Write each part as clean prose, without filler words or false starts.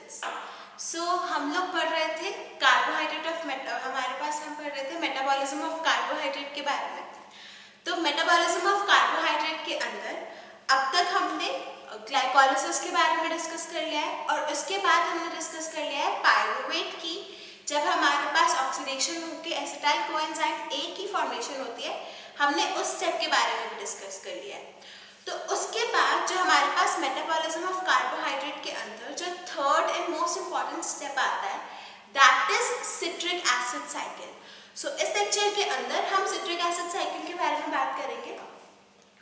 This. सो हम लोग पढ़ रहे थे कार्बोहाइड्रेट ऑफ हमारे पास हम पढ़ रहे थे मेटाबॉलिज्म ऑफ कार्बोहाइड्रेट के बारे में। तो मेटाबॉलिज्म ऑफ कार्बोहाइड्रेट के अंदर अब तक हमने ग्लाइकोलाइसिस के बारे में डिस्कस कर लिया है और उसके बाद हमने डिस्कस कर लिया है पायरुवेट की। जब हमारे पास ऑक्सीडेशन होकर एसिटाइल कोएंजाइम ए की फॉर्मेशन होती है, हमने उस स्टेप के बारे में भी डिस्कस कर लिया है। तो उसके बाद जो हमारे पास मेटाबॉलिज्म ऑफ कार्बोहाइड्रेट के अंदर जो third and most important step आता है, that is citric acid cycle. So इस लेक्चर के अंदर हम सिट्रिक एसिड साइकिल के बारे में बात करेंगे।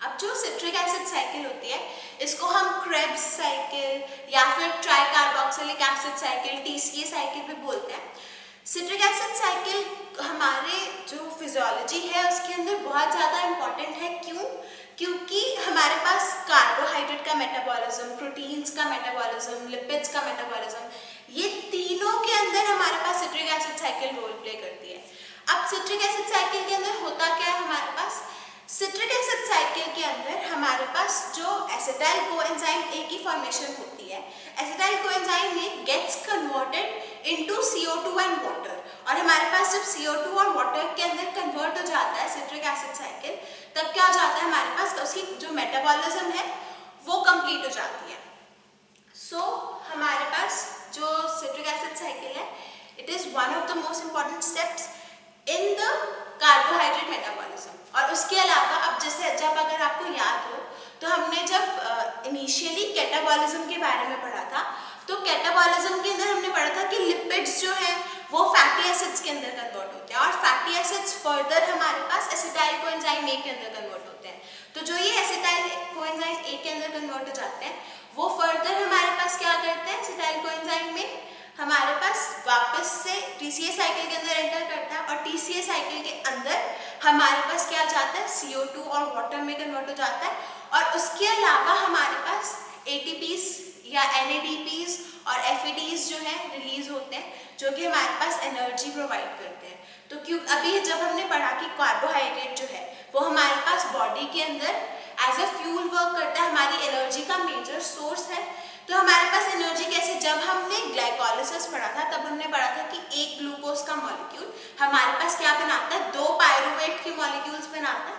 अब जो सिट्रिक एसिड साइकिल होती है, इसको हम क्रेब्स साइकिल या फिर tricarboxylic acid cycle, TCA cycle भी बोलते हैं। सिट्रिक एसिड साइकिल हमारे जो फिजियोलॉजी है उसके अंदर बहुत ज़्यादा इम्पॉर्टेंट है। क्यों? क्योंकि हमारे पास कार्बोहाइड्रेट का मेटाबॉलिज्म, प्रोटीन्स का मेटाबॉलिज्म, लिपिड्स का मेटाबॉलिज्म, ये तीनों के अंदर हमारे पास citric acid cycle role play करती है। अब सिट्रिक एसिड साइकिल के अंदर होता क्या है, हमारे पास सिट्रिक एसिड साइकिल के अंदर हमारे पास जो एसिटाइल कोएंजाइम ए की फॉर्मेशन होती है, acetyl coenzyme A gets converted into CO2 and water, और हमारे पास जब CO2 और वाटर के अंदर कन्वर्ट हो जाता है सिट्रिक एसिड साइकिल, तब क्या हो जाता है, हमारे पास उसकी जो मेटाबॉलिज्म है वो कंप्लीट हो जाती है। सो हमारे पास जो सिट्रिक एसिड साइकिल है, it is one of the most important steps in the carbohydrate metabolism. और उसके अलावा अब जैसे जब अगर आपको याद हो तो हमने जब इनिशियली कैटाबॉलिज्म के बारे में पढ़ा था, तो कैटाबॉलिज्म के अंदर हमने पढ़ा था कि लिपिड्स जो है वो फैटी एसिड्स के अंदर कन्वर्ट होते हैं और फैटी एसिड्स फर्दर हमारे पास एसिटाइल कोएंजाइम ए के अंदर कन्वर्ट होते हैं। तो जो ये एसिटाइल कोएंजाइम ए के अंदर कन्वर्ट हो जाते हैं, वो फर्दर हमारे पास क्या करते हैं, एसिटाइल कोएंजाइम में हमारे पास वापस से टीसीए साइकिल के अंदर एंटर करता है, और टीसीए साइकिल के अंदर हमारे पास क्या जाता है, CO2 और वाटर में कन्वर्ट हो जाता है। और उसके अलावा हमारे पास ATPs या NADPs और FADs जो है रिलीज होते हैं, जो कि हमारे पास एनर्जी प्रोवाइड करते हैं। तो क्यों अभी जब हमने पढ़ा कि कार्बोहाइड्रेट जो है वो हमारे पास बॉडी के अंदर एज अ फ्यूल वर्क करता है, हमारी एनर्जी का मेजर सोर्स है। तो हमारे पास एनर्जी कैसे, जब हमने ग्लाइकोलाइसिस पढ़ा था तब हमने पढ़ा था कि एक ग्लूकोज का मॉलिक्यूल हमारे पास क्या बनाता है, 2 पायरुवेट के मॉलिक्यूल्स बनाता है,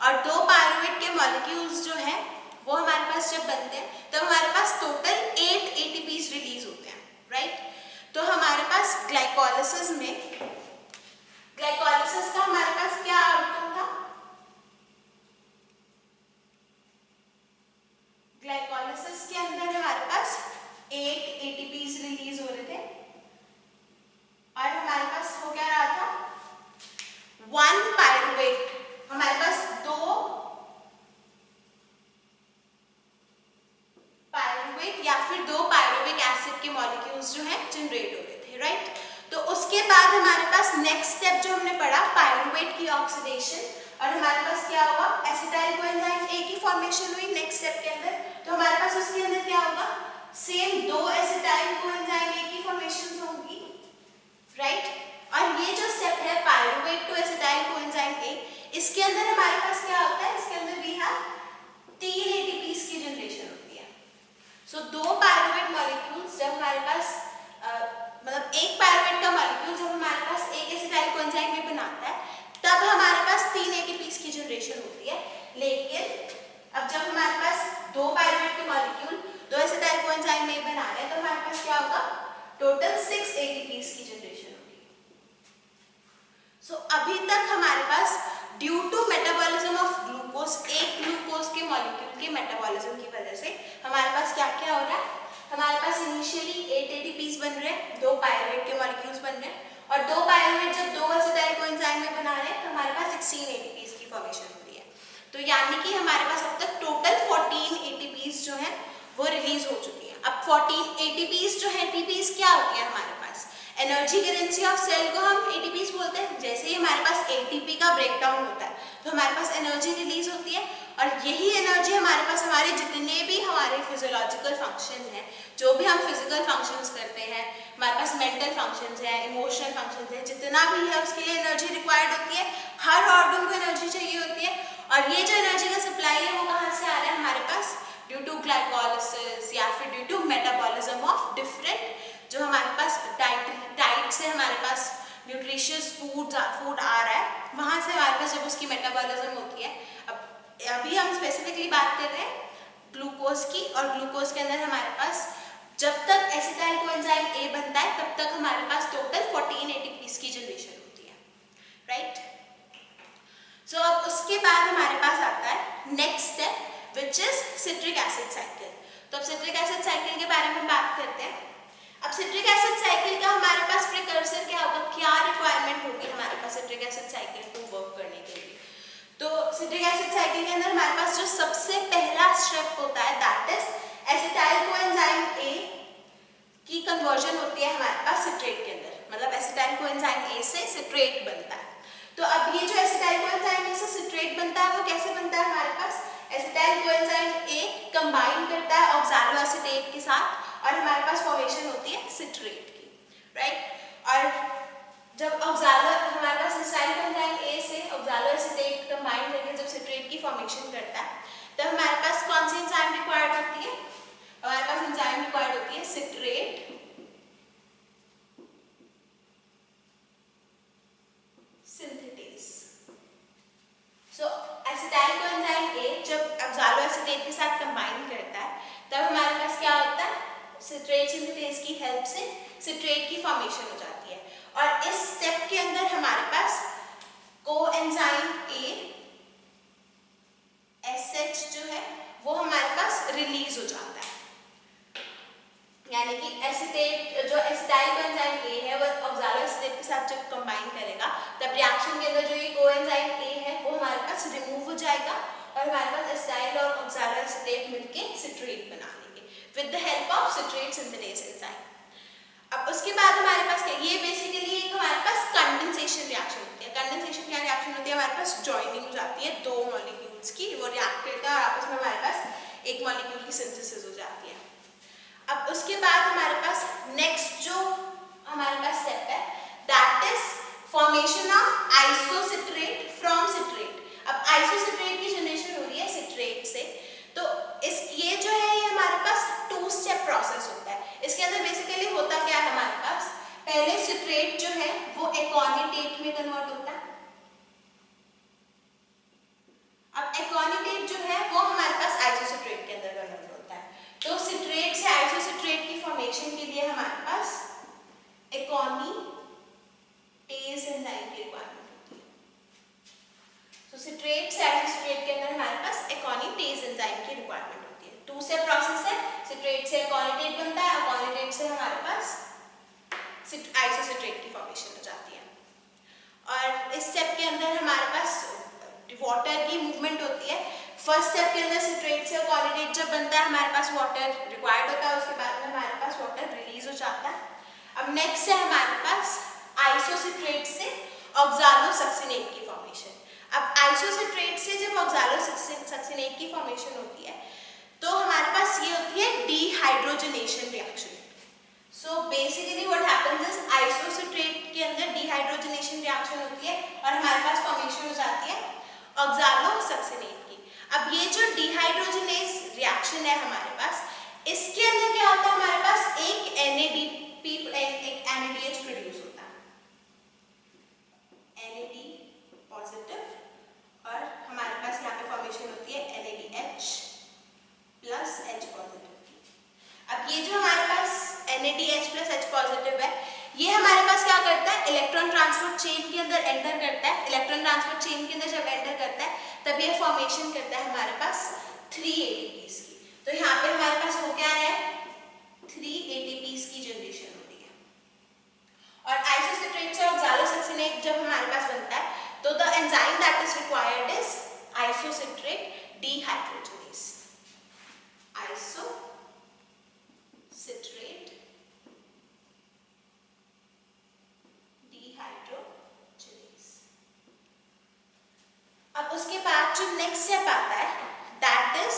और 2 पायरुवेट के मॉलिक्यूल्स जो है वो हमारे पास जब बनते हैं तो हमारे पास टोटल 8 ATPs रिलीज होते हैं, राइट। तो हमारे पास ग्लाइकोलाइसिस में, ग्लाइकोलाइसिस का हमारे पास क्या आउटकम था, ग्लाइकोलाइसिस के अंदर हमारे पास 8 ATPs रिलीज हो रहे थे, और हमारे पास हो क्या रहा था, 1 पायरुवेट, हमारे पास 2 पायरुवेट या फिर 2 पायरुविक एसिड के मॉलिक्यूल्स जो है जनरेट हो रहे थे, राइट। तो उसके बाद हमारे पास नेक्स्ट स्टेप जो हमने पढ़ा, पायरुवेट की ऑक्सीडेशन, और हमारे पास क्या हुआ, एसिटाइल कोएंजाइम ए की फॉर्मेशन हुई नेक्स्ट स्टेप के अंदर। तो हमारे पास उसके अंदर क्या होगा, सेम 2 एसिटाइल कोएंजाइम ए की फॉर्मेशन होगी, राइट। और ये जो स्टेप है pyruvate to acetyl coenzyme A, इसके अंदर हमारे पास क्या होता है, इसके अंदर भी हम 3 ATPs की जनरेशन होती है। सो 2 पायरुवेट मॉलिक्यूल्स जब हमारे पास मतलब एक पायरुवेट का मॉलिक्यूल जब हमारे पास एक एसिटाइल कोएंजाइम में बनाता है, तब हमारे पास 3 ATPs की जनरेशन होती है। लेकिन अब जब हमारे पास 2 पायरुवेट के मॉलिक्यूल 2 एसिटाइल कोएंजाइम में बना रहे हैं, तो हमारे पास क्या होगा, टोटल 6 ATPs की जनरेशन होगी। सो अभी तक हमारे पास due to metabolism of glucose, एक ग्लूकोज के मॉलिक्यूल के मेटाबॉलिज्म की वजह से हमारे पास क्या क्या हो रहा है, हमारे पास इनिशियली 8 ATPs बन रहे हैं, 2 पायरुवेट के मॉलिक्यूल्स बन रहे हैं, और 2 पायरुवेट जब 2 एसिटाइल कोएंजाइम में बना रहे हैं तो हमारे पास 16 ATPs की फॉर्मेशन हो रही है। तो यानी कि हमारे पास अब तक टोटल 14 ATPs जो है वो रिलीज हो चुकी है। अब 14 ATPs जो है, ATPs क्या होती है हमारे पास, एनर्जी करेंसी ऑफ सेल को हम ATPs बोलते हैं। जैसे ही हमारे पास ATP का ब्रेकडाउन होता है तो हमारे पास एनर्जी रिलीज होती है, और यही एनर्जी हमारे पास हमारे जितने भी हमारे फिजियोलॉजिकल फंक्शन हैं, जो भी हम फिजिकल फंक्शंस करते हैं, हमारे पास मेंटल फंक्शंस हैं, इमोशनल फंक्शंस हैं, जितना भी है उसके लिए एनर्जी रिक्वायर्ड होती है। हर ऑर्गन को एनर्जी चाहिए होती है, और ये जो एनर्जी का सप्लाई है वो कहाँ से आ रहा है हमारे पास, ड्यू टू ग्लाइकोलाइसिस या फिर due to metabolism of different delicious food आ रहा है, वहाँ से हमारे पास जब उसकी मेटाबॉलिज्म होती है। अब अभी हम स्पेसिफिकली बात कर रहे हैं ग्लूकोज की, और ग्लूकोज के अंदर हमारे पास जब तक एसिटाइल कोएंजाइम ए बनता है तब तक हमारे पास टोटल 14 एटीपीज की जनरेशन होती है, राइट। सो अब उसके बाद हमारे पास आता है next step which is citric acid cycle. तो अब सिट्रिक एसिड साइकिल के बारे में बात करते हैं। अब सिट्रिक एसिड साइकिल का हमारे पास प्रिकर्सर क्या होगा, क्या रिक्वायरमेंट होगी हमारे पास सिट्रिक एसिड साइकिल को वर्क करने के लिए। तो सिट्रिक एसिड साइकिल के अंदर हमारे पास जो सबसे पहला स्टेप होता है दैट इज एसिटाइल कोएंजाइम ए की कन्वर्जन होती है हमारे पास सिट्रेट के अंदर, मतलब एसिटाइल कोएंजाइम ए से सिट्रेट बनता है। तो अब ये जो एसिटाइल कोएंजाइम ए से सिट्रेट बनता है वो कैसे बनता है, हमारे पास एसिटाइल कोएंजाइम ए कंबाइन करता है ऑक्सैलोएसीटेट के साथ और हमारे पास फॉर्मेशन होती है सिट्रेट की, राइट। और जब हमारे पास एसिटाइल कोएंजाइम ए से ऑक्सैलोएसीटेट कंबाइन करके जब सिट्रेट की फॉर्मेशन करता है तब हमारे पास कौन सी एंजाइम रिक्वायर्ड होती है, हमारे पास एंजाइम रिक्वायर्ड होती है सिट्रेट सिंथेटेज। सो एसिटाइल कोएंजाइम ए जब ऑक्सैलोएसीटेट के साथ कंबाइन करता है तब हमारे पास क्या होता है, सिट्रेट सिंथेटेज की हेल्प से सिट्रेट की फॉर्मेशन हो जाती है। और इस स्टेप के अंदर हमारे पास कोएंजाइम ए एसएच जो है वो हमारे पास रिलीज हो जाता है, यानी कि एसिटेट जो एसिटाइल कोएंजाइम ए है वो ऑक्सैलोएसीटेट के साथ जब कंबाइन करेगा तब रिएक्शन के अंदर जो ये कोएंजाइम ए है वो हमारे पास रिमूव हो जाएगा और हमारे पास एसिटाइल और ऑक्सैलोएसीटेट मिलके सिट्रेट बना लेंगे with the help of citrate synthetase enzyme. अब उसके बाद हमारे पास क्या, ये बेसिकली एक हमारे पास कंडेंसेशन रिएक्शन होती है। कंडेंसेशन क्या रिएक्शन होती है, हमारे पास जॉइनिंग हो जाती है दो मॉलिक्यूल्स की, वो रिएक्ट करता है और आपस में हमारे पास एक मॉलिक्यूल की सिंथेसिस हो जाती है। अब उसके बाद हमारे पास नेक्स्ट जो हमारे पास स्टेप है that is formation of isocitrate from citrate. अब आइसोसिट्रेट की जनरेशन हो रही है सिट्रेट से, तो ये जो है ये हमारे पास 2 स्टेप प्रोसेस होता है। इसके अंदर बेसिकली होता क्या है, हमारे पास पहले सिट्रेट जो है वो एकोनिटेट में कन्वर्ट होता है। अब एकोनिटेट जो है वो हमारे पास आइसोसिट्रेट के अंदर कन्वर्ट होता है। तो सिट्रेट से आइसोसिट्रेट की फॉर्मेशन के लिए हमारे पास एकोनिटेज एंजाइम की रिक्वायरमेंट होती है। तो सिट्रेट से आइसोसिट्रेट के अंदर हमारे पास एकोनिटेज एंजाइम की रिक्वायरमेंट होती है। 2 स्टेप प्रोसेस है, सिट्रेट से एकोनिटेट बनता है, एकोनिटेट से हमारे पास आइसोसिट्रेट की फॉर्मेशन हो जाती है। और इस स्टेप के अंदर हमारे पास वाटर की मूवमेंट होती है। फर्स्ट स्टेप के अंदर सिट्रेट से एकोनिटेट जब बनता है हमारे पास वाटर रिक्वायर्ड होता है, उसके बाद में हमारे पास वाटर रिलीज हो जाता है। अब नेक्स्ट है हमारे पास आइसोसिट्रेट से ऑक्सैलोसक्सिनेट की फॉर्मेशन। अब आइसोसिट्रेट से जब ऑक्सैलोसक्सिनेट की फॉर्मेशन होती है तो हमारे पास ये होती है dehydrogenation reaction. So basically what happens is isocitrate के अंदर डीहाइड्रोजनेशन रिएक्शन होती है और हमारे पास फॉर्मेशन हो जाती है ऑक्सैलोसक्सिनेट की। अब ये जो डीहाइड्रोजनेज रिएक्शन है हमारे पास, इसके अंदर क्या होता है, हमारे पास एक NADP एक NADH प्रोड्यूस होता है, NAD पॉजिटिव, और हमारे पास यहाँ पे फॉर्मेशन होती है NADH प्लस H पॉजिटिव की। अब ये जो हमारे पास NADH प्लस H पॉजिटिव है ये हमारे पास क्या करता है, इलेक्ट्रॉन ट्रांसपोर्ट चेन के अंदर एंटर करता है। इलेक्ट्रॉन ट्रांसपोर्ट चेन के अंदर जब एंटर करता है तब ये फॉर्मेशन करता है हमारे पास 3 ATPs की। तो यहाँ पे हमारे पास हो क्या है, 3 ATPs की जनरेशन हो रही है। और आइसोसिट्रेट से ऑक्सैलोसक्सिनेट जब हमारे पास बनता है तो the enzyme that is required is isocitrate dehydrogenase. Isocitrate dehydrogenase. अब उसके बाद जो नेक्स्ट स्टेप आता है that is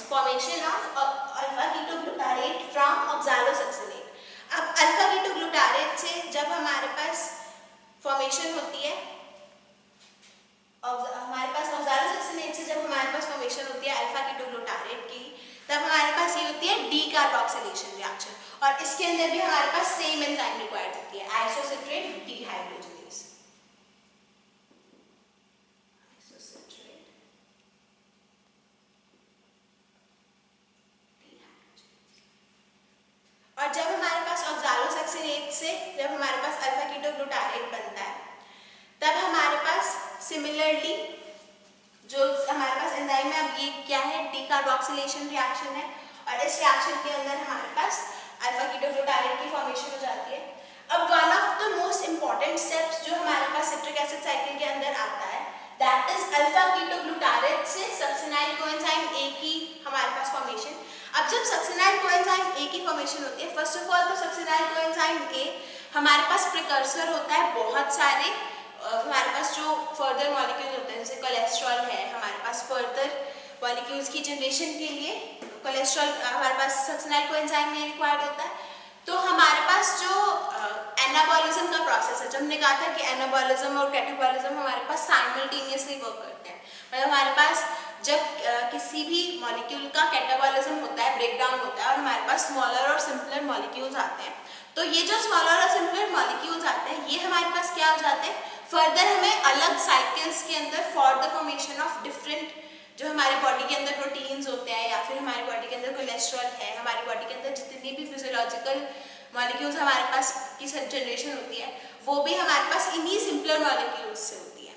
formation of alpha ketoglutarate from oxalosuccinate. अब अल्फा कीटोग्लूटारेट से जब हमारे पास फॉर्मेशन होती है, हमारे पास ऑक्सैलोसक्सिनेट से जब हमारे पास फॉर्मेशन होती है अल्फा कीटोग्लूटारेट की, तब हमारे पास ये होती है डीकार्बोक्सिलेशन रिएक्शन। और इसके अंदर भी हमारे पास सेम एंजाइम रिक्वायर्ड होती है, आइसोसिट्रेट डिहाइड्रोजनेज। और जब हमारे पास ऑक्सालोसैक्सिनेज से जब हमारे पास अल्फा कीटोग्लूटारेट बनता है, तब हमारे पास सिमिलरली जो हमारे पास एंजाइम है, अब ये क्या है, डीकार्बोक्सिलेशन रिएक्शन है, और इस रिएक्शन के अंदर हमारे पास अल्फा कीटोग्लूटारेट की फॉर्मेशन हो जाती है। अब one of the most important steps जो हमारे पास सिट्रिक एसिड साइकिल के अंदर आता है, दैट इज अल्फा कीटोग्लूटारेट से सक्सिनाइल कोएंजाइम ए की हमारे पास फॉर्मेशन। अब जब सक्सिनाइल कोएंजाइम ए की फॉर्मेशन होती है, फर्स्ट ऑफ ऑल तो सक्सिनाइल कोएंजाइम ए हमारे पास प्रिकर्सर होता है बहुत सारे हमारे पास जो फर्दर मॉलिक्यूल होते हैं, जैसे कोलेस्ट्रॉल है, हमारे पास फर्दर मॉलिक्यूल्स की जनरेशन के लिए कोलेस्ट्रॉल हमारे पास सक्सिनाइल कोएंजाइम में रिक्वायर्ड होता है। तो हमारे पास जो एनाबॉलिज्म का प्रोसेस है, जो हमने कहा था कि एनाबॉलिज्म और कैटाबॉलिज्म हमारे पास साइमल्टेनियसली वर्क करते हैं, मतलब हमारे पास जब किसी भी मॉलिक्यूल का कैटाबॉलिज्म होता है, ब्रेकडाउन होता है, और हमारे पास स्मॉलर और सिंपलर मॉलिक्यूल्स आते हैं, तो ये जो स्मॉलर और सिंपलर मॉलिक्यूल्स आते हैं, ये हमारे पास क्या हो जाते हैं, फर्दर हमें अलग साइकिल्स के अंदर for the formation of different जो हमारी बॉडी के अंदर प्रोटीन्स होते हैं, या फिर हमारी बॉडी के अंदर कोलेस्ट्रॉल है, हमारी बॉडी के अंदर जितनी भी फिजियोलॉजिकल मॉलिक्यूल्स हमारे पास की जनरेशन होती है, वो भी हमारे पास इन्हीं सिंपलर मॉलिक्यूल्स से होती है।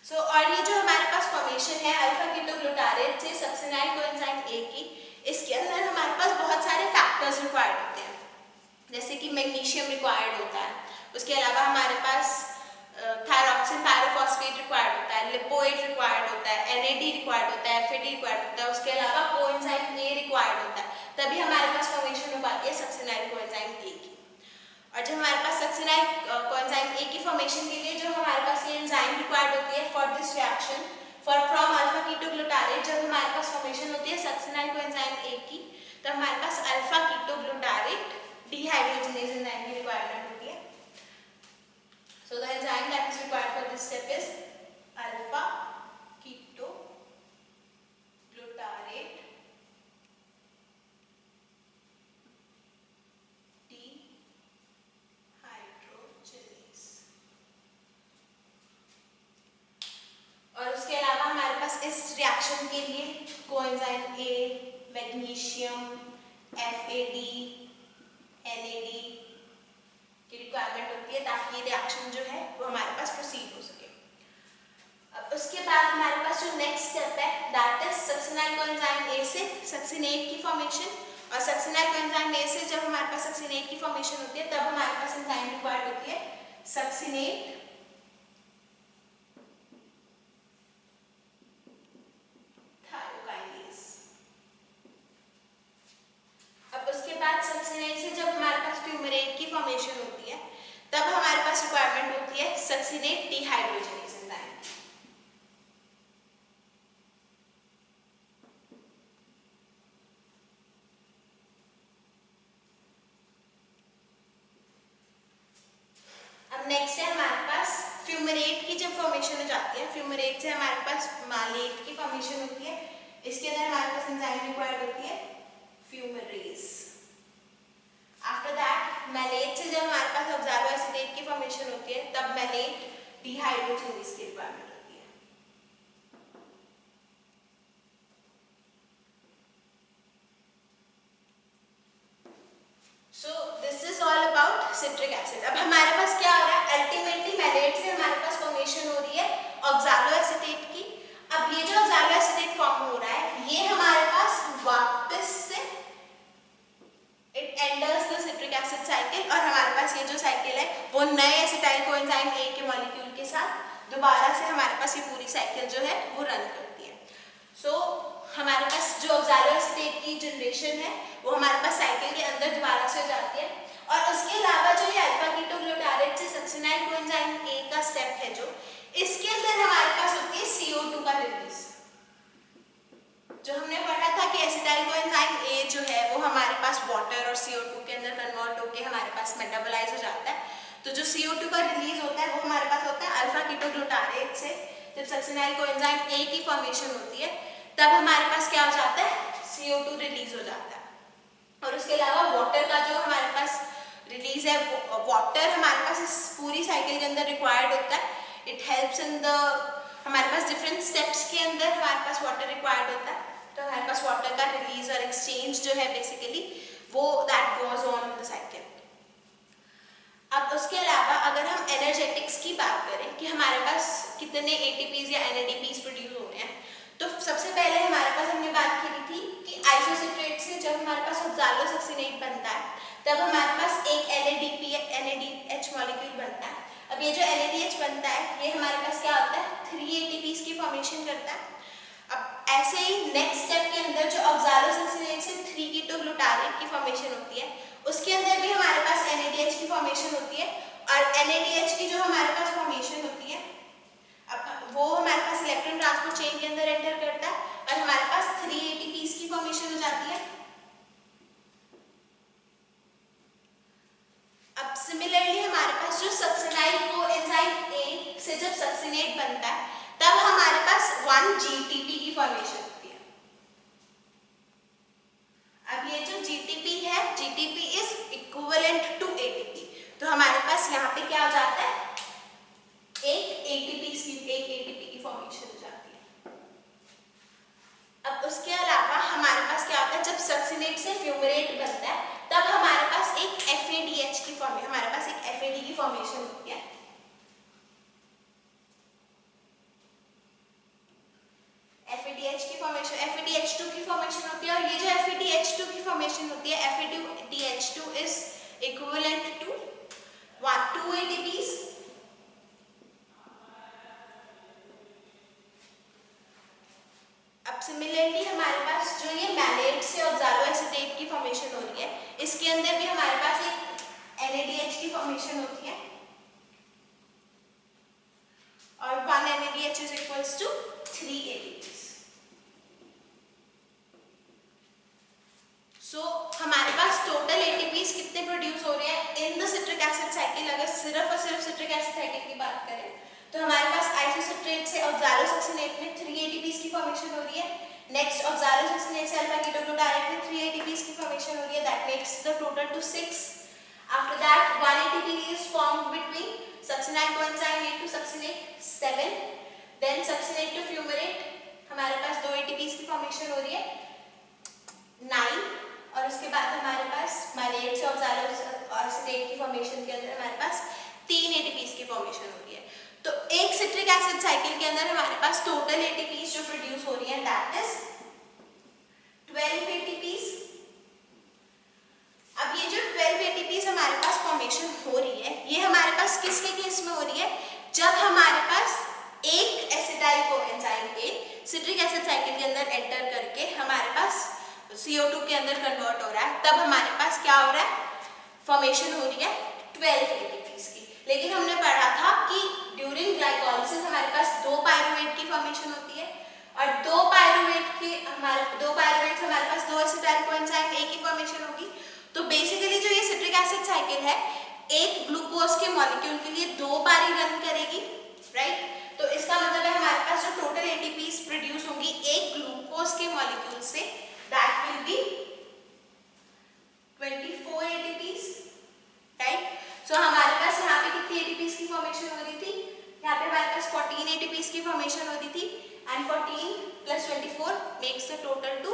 और ये जो हमारे पास फॉर्मेशन है अल्फा कीटोग्लूटारेट से सक्सिनाइल कोएंजाइम ए की, इसके अंदर हमारे पास बहुत सारे फैक्टर्स रिक्वायर्ड होते हैं, जैसे कि मैग्नीशियम रिक्वायर्ड होता है, उसके अलावा हमारे पास थायरॉक्सिन पायरोफॉस्फेट रिक्वायर्ड होता है, लिपोइड रिक्वायर्ड होता है, एनएडी रिक्वायर्ड होता है, एफएडी रिक्वायर्ड होता है, उसके अलावा कोएंजाइम ए रिक्वायर्ड होता है, तभी हमारे पास फॉर्मेशन हो पाती है सक्सिनाइल कोएंजाइम ए की। और जब हमारे पास सक्सिनाइल कोएंजाइम ए की फॉर्मेशन के लिए जो हमारे पास ये एंजाइम रिक्वायर्ड होती है for this reaction from alpha ketoglutarate, जब हमारे पास फॉर्मेशन होती है सक्सिनाइल कोएंजाइम ए की, तो हमारे पास अल्फा कीटोग्लूटारेट डिहाइड्रोजनेज एंजाइम की रिक्वायरमेंट होती है। So the enzyme that is required for this step is alpha ketoglutarate dehydrogenase। और उसके अलावा हमारे पास इस रिएक्शन के लिए coenzyme A, magnesium, FAD, NAD की रिक्वायरमेंट होती है, ताकि ये रिएक्शन जो है वो हमारे पास प्रोसीड हो सके। अब उसके बाद हमारे पास जो नेक्स्ट स्टेप है, that is succinyl coenzyme A से सक्सिनेट की फॉर्मेशन, और सक्सिनाइल कोएंजाइम ए से जब हमारे पास सक्सिनेट की फॉर्मेशन होती है, तब हमारे पास एंजाइम रिक्वायर्ड होती है सक्सिनेट थायोकाइनेज। अब उसके बाद सक्सिनेट से जब हमारे पास फ्यूमेरेट की फॉर्मेशन होती है, तब हमारे पास रिक्वायरमेंट होती है सक्सिनेट डिहाइड्रोजनेज एंजाइम। अब नेक्स्ट है हमारे पास फ्यूमेरेट की जब फॉर्मेशन हो जाती है, फ्यूमेरेट से हमारे पास मालेट की फॉर्मेशन होती है, इसके अंदर हमारे पास एंजाइम रिक्वायर्ड होती है फ्यूमेरेज। आफ्टर दैट मैलेट से जब हमारे पास ऑक्सालोएसिटेट की फॉर्मेशन होती है, तब मैलेट डिहाइड्रोजनेज की रिक्वायरमेंट होती है। So this is all about citric acid. अब हमारे पास क्या हो रहा है, अल्टीमेटली मैलेट से हमारे पास फॉर्मेशन हो रही है ऑक्सालोएसिटेट की। अब ये जो ऑक्सालोएसिटेट फॉर्म हो रहा है, ये हमारे पास वापस से it enters the citric acid cycle, और हमारे पास ये जो साइकिल है वो नए एसिटाइल कोएंजाइम ए के मॉलिक्यूल के साथ दोबारा से हमारे पास ये पूरी साइकिल जो है वो रन करती है। हमारे पास जो ऑक्सालोएसिटेट की जनरेशन है वो हमारे पास साइकिल के अंदर दोबारा से हो जाती है, और उसके अलावा जो ये अल्फा कीटोग्लूटारेट से सक्सिनाइल कोएंजाइम ए का स्टेप है, जो इसके अंदर हमारे पास होती है CO2 का रिलीज। जो हमने पढ़ा था कि एसिटाइल कोएंजाइम ए जो है वो हमारे पास वाटर और CO2 के अंदर कन्वर्ट होकर हमारे पास मेटाबोलाइज हो जाता है। तो जो CO2 का रिलीज होता है वो हमारे पास होता है अल्फा कीटोग्लूटारेट से। जब सक्सिनाइल कोएंजाइम ए की फॉर्मेशन होती है, तब हमारे पास क्या हो जाता है, CO2 रिलीज हो जाता है, और उसके अलावा वाटर पूरी साइकिल के अंदर रिक्वायर्ड होता है. इट हेल्प्स इन द, हमारे पास डिफरेंट स्टेप्स के अंदर हमारे पास वाटर रिक्वायर्ड होता है. तो हमारे पास वाटर का रिलीज और एक्सचेंज जो है बेसिकली वो that goes on in the cycle. अब उसके अलावा अगर हम एनर्जेटिक्स की बात करें कि हमारे पास कितने एटीपीज या एनएडीपीज प्रोड्यूस हो रहे हैं, तो सबसे पहले हमारे पास हमने बात की थी कि आइसोसिट्रेट से जब हमारे पास ऑक्सालोसक्सिनेट बनता है तब हमारे पास एक एनएडीपी एनएडीएच मॉलिक्यूल बनता है. अब ये जो एनएडीएच बनता है ये हमारे पास क्या होता है, 3 एटीपीज की फॉर्मेशन करता है. अब ऐसे ही नेक्स्ट स्टेप के अंदर जो ऑक्सालोसक्सिनेट से 3 कीटोग्लूटारेट की फॉर्मेशन होती है उसके अंदर भी हमारे पास NADH की फॉर्मेशन होती है. और NADH की जो हमारे पास फॉर्मेशन होती है अब वो हमारे पास इलेक्ट्रॉन ट्रांसपोर्ट चेन के अंदर एंटर करता है और हमारे पास 3 ATPs की फॉर्मेशन हो जाती है. अब सिमिलरली हमारे पास जो सक्सिनाइल कोएंजाइम A से जब सक्सिनेट बनता है तब हमारे पास 1 GTP की फॉर्मेशन होती है. अब ये जो GTP है, GTP is equivalent to ATP. तो हमारे पास यहाँ पे क्या हो जाता है, एक ATP की फॉर्मेशन हो जाती है. अब उसके अलावा हमारे पास क्या होता है, जब सक्सिनेट से फ्यूमरेट बनता है तब हमारे पास एक FADH की फॉर्मेशन, हमारे पास एक FAD की फॉर्मेशन होती है. FADH की फॉर्मेशन, FADH2 की फॉर्मेशन होती है. और ये जो FADH2 की फॉर्मेशन होती है, FADH2 is equivalent to 2 ATPs. अब सिमिलरली हमारे पास जो ये मैलेट से ऑक्सालोएसिटेट की फॉर्मेशन हो रही है इसके अंदर भी हमारे पास एक NADH की फॉर्मेशन होती है और 1 NADH is equals to 3 ATPs. सो हमारे पास टोटल ATPs कितने प्रोड्यूस हो रहे हैं in the citric acid cycle. अगर सिर्फ और सिर्फ सिट्रिक एसिड साइकिल की बात करें तो हमारे पास आइसोसिट्रेट से ऑक्सालोसक्सिनेट में 3 ATPs की फॉर्मेशन हो रही है. नेक्स्ट ऑक्सालोसक्सिनेट से अल्फा कीटोग्लूटारेट में 3 ATPs की फॉर्मेशन हो रही है. That makes the total two 6. After that 1 ATP is formed between succinyl coenzyme A to succinate 7. Then succinate to fumarate हमारे पास 2 ATPs की फॉर्मेशन हो रही है 9. और उसके बाद हमारे पास मैलेट से ऑक्सालोएसिटेट की फॉर्मेशन के अंदर हमारे पास 3 ATPs की फॉर्मेशन हो रही है. तो एक सिट्रिक एसिड साइकिल के अंदर हमारे पास टोटल ATPs जो प्रोड्यूस हो रही है दैट इज 12 ATPs. अब ये जो 12 ATPs हमारे पास फॉर्मेशन हो रही है ये हमारे पास किसके केस में हो रही है, जब हमारे पास एक acetyl coenzyme A citric acid cycle के अंदर एंटर करके हमारे पास CO2 के अंदर कन्वर्ट हो रहा है तब हमारे पास क्या हो रहा है, फॉर्मेशन हो रही है 12 ATPs की. लेकिन हमने पढ़ा था कि ड्यूरिंग ग्लाइकोलाइसिस हमारे पास 2 पायरुवेट की फॉर्मेशन होती है और 2 पायरुवेट से हमारे पास 2 एसिटाइल कोएंजाइम A की फॉर्मेशन होगी. तो बेसिकली जो ये सिट्रिक एसिड साइकिल है एक ग्लूकोज के मॉलिक्यूल के लिए 2 बार ही रन करेगी, राइट. तो इसका मतलब है हमारे पास जो टोटल ATPs प्रोड्यूस होंगी एक ग्लूकोज के मॉलिक्यूल से that will be 24 ATPs, right. So हमारे पास यहाँ पे कितनी ATPs की फॉर्मेशन हो रही थी, यहाँ पे हमारे पास 14 ATPs की फॉर्मेशन होती थी and 14 plus 24 makes the total to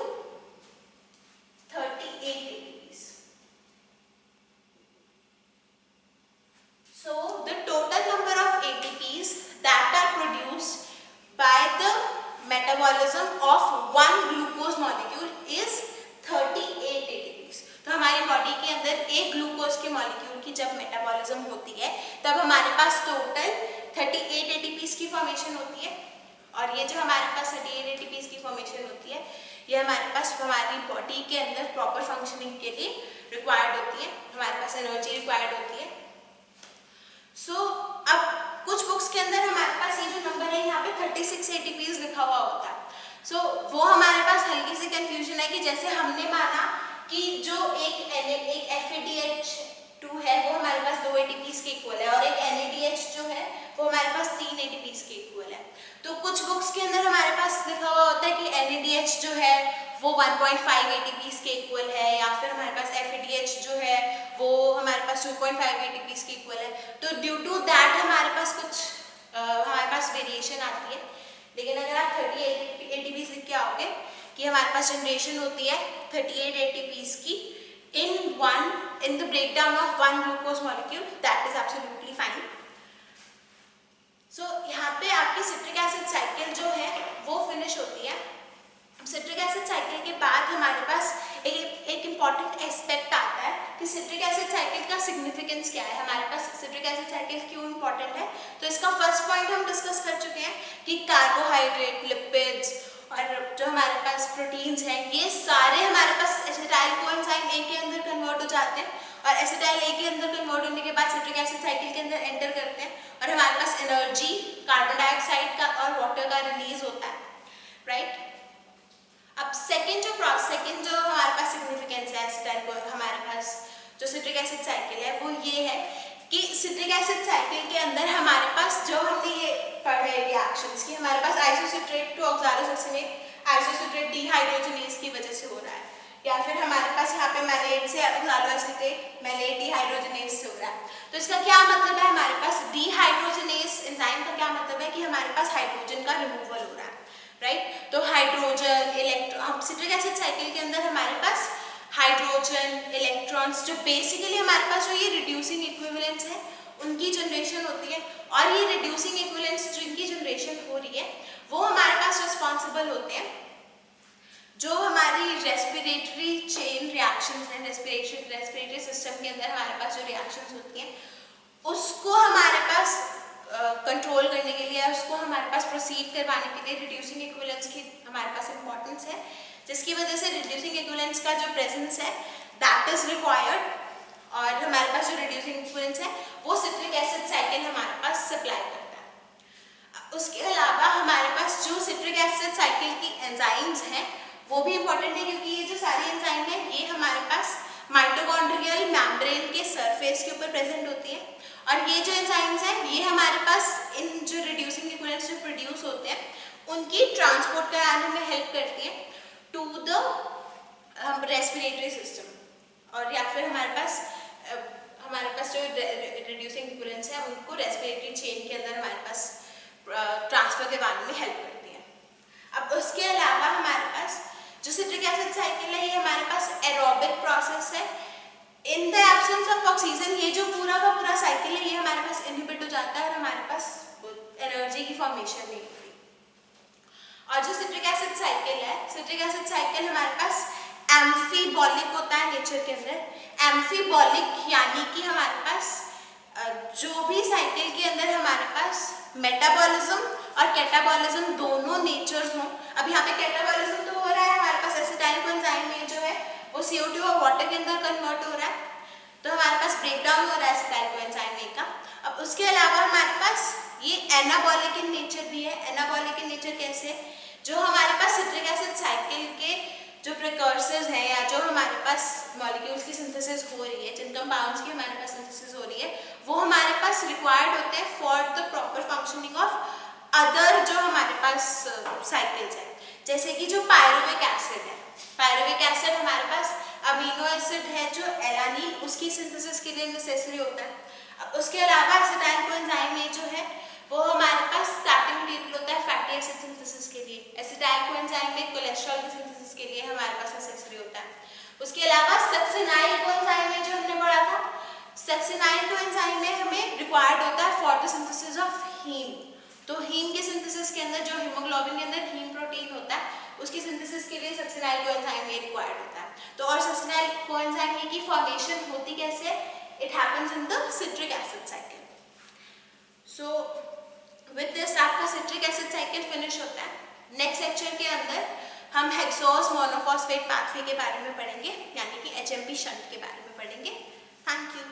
38 ATPs. So the total number of ATPs that are produced by the metabolism of one glucose molecule is 38 ATPs. तो हमारी बॉडी के अंदर एक ग्लूकोज के मॉलिक्यूल की जब मेटाबॉलिज्म होती है तब हमारे पास टोटल 38 ATPs की फॉर्मेशन होती है. और ये जो हमारे पास 38 ATPs की फॉर्मेशन होती है ये हमारे पास हमारी बॉडी के अंदर प्रॉपर फंक्शनिंग के लिए रिक्वायर्ड होती है, हमारे पास एनर्जी रिक्वायर्ड होती है. सो अब कुछ बुक्स के अंदर हमारे पास ये जो नंबर है यहाँ पे 36 ATPs लिखा हुआ होता है. सो वो हमारे पास हल्की सी कंफ्यूजन है कि जैसे हमने माना कि जो एक FADH2 है वो हमारे पास 2 ATPs के इक्वल है और एक NADH जो है वो हमारे पास 3 ATPs के इक्वल है. तो कुछ बुक्स के अंदर हमारे पास लिखा हुआ होता है कि NADH जो है वो 1.5 ATPs के इक्वल है या फिर हमारे पास FADH जो है वो हमारे पास पास 2.5 ATPs के इक्वल है। तो ड्यू टू दैट हमारे पास कुछ हमारे पास वेरिएशन आती है। लेकिन अगर आप 38 ATPs लिख के आओगे कि हमारे पास जनरेशन होती है 38 ATPs की in the breakdown of one glucose molecule, that is absolutely fine. So यहाँ पे आपकी सिट्रिक एसिड साइकिल जो है वो फिनिश होती है। सिट्रिक एसिड साइकिल के बाद हमारे पास एक इम्पॉर्टेंट एस्पेक्ट आता है कि सिट्रिक एसिड साइकिल का सिग्निफिकेंस क्या है, हमारे पास सिट्रिक एसिड साइकिल क्यों इम्पॉर्टेंट है। तो इसका फर्स्ट पॉइंट हम डिस्कस कर चुके हैं कि कार्बोहाइड्रेट, लिपिड्स और जो हमारे पास प्रोटीन्स हैं ये सारे हमारे पास एसिटाइल कोएंजाइम ए के अंदर कन्वर्ट हो जाते हैं और एसिटाइल ए के अंदर कन्वर्ट होने के बाद सिट्रिक एसिड साइकिल के अंदर एंटर करते हैं और हमारे पास एनर्जी कार्बन डाइऑक्साइड का और वाटर का रिलीज होता है, राइट। अब सेकंड जो हमारे पास सिग्निफिकेंस है एसिटाइल को हमारे पास जो सिट्रिक एसिड साइकिल है वो ये है कि सिट्रिक एसिड साइकिल के अंदर हमारे पास जो हमने ये पढ़े रिएक्शंस की हमारे पास आइसोसिट्रेट टू ऑक्सालोसक्सिनेट आइसोसिट्रेट डीहाइड्रोजनेज की वजह से हो रहा है, या फिर हमारे पास यहाँ पे मैलेट से ऑक्सालोएसिटेट मैलेट डीहाइड्रोजनेज से हो रहा है। तो इसका क्या मतलब है, हमारे पास डीहाइड्रोजनेज एंजाइम का क्या मतलब है कि हमारे पास हाइड्रोजन का रिमूवल हो रहा है, राइट। तो hydrogen electron citric acid cycle के अंदर हमारे पास हाइड्रोजन इलेक्ट्रॉन्स जो बेसिकली हमारे पास जो ये रिड्यूसिंग इक्विवेलेंस है उनकी जनरेशन होती है और ये रिड्यूसिंग इक्विवेलेंस जिनकी जनरेशन हो रही है वो हमारे पास रिस्पॉन्सिबल होते हैं जो हमारी रेस्पिरेटरी चेन रिएक्शंस हैं, रेस्पिरेटरी सिस्टम के अंदर हमारे पास जो रिएक्शंस होती हैं उसको हमारे पास कंट्रोल करने के लिए, उसको हमारे पास प्रोसीड करवाने के लिए रिड्यूसिंग इक्विवेलेंस की हमारे पास इंपॉर्टेंस है, जिसकी वजह से रिड्यूसिंग इक्विवेलेंस का जो प्रेजेंस है दैट इज रिक्वायर्ड और हमारे पास जो रिड्यूसिंग इक्विवेलेंस है वो सिट्रिक एसिड साइकिल हमारे पास सप्लाई करता है। उसके अलावा हमारे पास जो सिट्रिक एसिड साइकिल की एंजाइम्स हैं वो भी इंपॉर्टेंट है क्योंकि ये जो सारी एंजाइम है ये हमारे पास माइटोकॉन्ड्रियल मेम्ब्रेन के सरफेस के ऊपर प्रेजेंट होती है और ये जो एंजाइम्स हैं ये हमारे पास इन जो रिड्यूसिंग इक्विवेलेंट्स जो प्रोड्यूस होते हैं उनकी ट्रांसपोर्ट कराने में हेल्प करती है टू द रेस्पिरेटरी सिस्टम और या फिर हमारे पास जो रिड्यूसिंग इक्विवेलेंट्स है उनको रेस्पिरेटरी चेन के अंदर हमारे पास ट्रांसफर करवाने में हेल्प करती है। अब उसके अलावा हमारे पास जो सिट्रिक एसिड साइकिल है ये हमारे पास एरोबिक प्रोसेस है। In the absence of oxygen ये जो पूरा का पूरा साइकिल है ये हमारे पास इनहिबिट हो जाता है और हमारे पास एनर्जी की फॉर्मेशन नहीं होती। और जो सिट्रिक एसिड साइकिल है, सिट्रिक एसिड साइकिल हमारे पास एम्फीबॉलिक होता है नेचर के अंदर। एम्फीबॉलिक यानी कि हमारे पास जो भी साइकिल के अंदर हमारे पास मेटाबॉलिज्म और कैटाबॉलिज्म दोनों नेचर्स हों। अब यहाँ पे कैटाबॉलिज्म तो हो रहा है हमारे पास एसिटाइल कोएंजाइम में जो है वो CO2 और वाटर के अंदर कन्वर्ट हो रहा है तो हमारे पास ब्रेकडाउन हो रहा है एसिटाइल कोएंजाइम ए का। अब उसके अलावा हमारे पास ये एनाबॉलिक इन नेचर भी है। एनाबॉलिक इन नेचर कैसे, जो हमारे पास सिट्रिक एसिड साइकिल के जो प्रिकर्सर्स हैं या जो हमारे पास मॉलिक्यूल्स की सिंथेसिस हो रही है, जिन कंपाउंड्स की हमारे पास सिंथेसिस हो रही है वो हमारे पास रिक्वायर्ड होते हैं for the proper functioning of other जो हमारे पास साइकिल्स हैं, जैसे कि जो पायरुविक एसिड है। पायरुविक एसिड हमारे पास अमीनो एसिड है जो एलानीन उसकी सिंथेसिस के लिए नेसेसरी होता है। अब उसके अलावा एसिटाइल कोएंजाइम ए जो है वो हमारे पास स्टार्टिंग मटेरियल होता है फैटी एसिड सिंथेसिस के लिए। एसिटाइल कोएंजाइम में कोलेस्ट्रॉल की सिंथेसिस के लिए हमारे पास नेसेसरी होता है। उसके अलावा सक्सिनाइल कोएंजाइम में जो हमने पढ़ा था, सक्सिनाइल कोएंजाइम में हमें रिक्वायर्ड होता है for the synthesis of heme. तो हीम की सिंथेसिस के अंदर जो हीमोग्लोबिन के अंदर हीम प्रोटीन होता है उसकी सिंथेसिस के लिए सक्सिनाइल कोएंजाइम में रिक्वायर्ड होता है। तो और सक्सिनाइल कोएंजाइम में की फॉर्मेशन होती कैसे, it happens in the citric acid cycle. So with this आपका सिट्रिक एसिड साइकिल फिनिश होता है। नेक्स्ट लेक्चर के अंदर हम हेक्सोस मोनोफॉस्फेट पाथवे के बारे में पढ़ेंगे यानी कि HMP शंट के बारे में पढ़ेंगे। Thank you.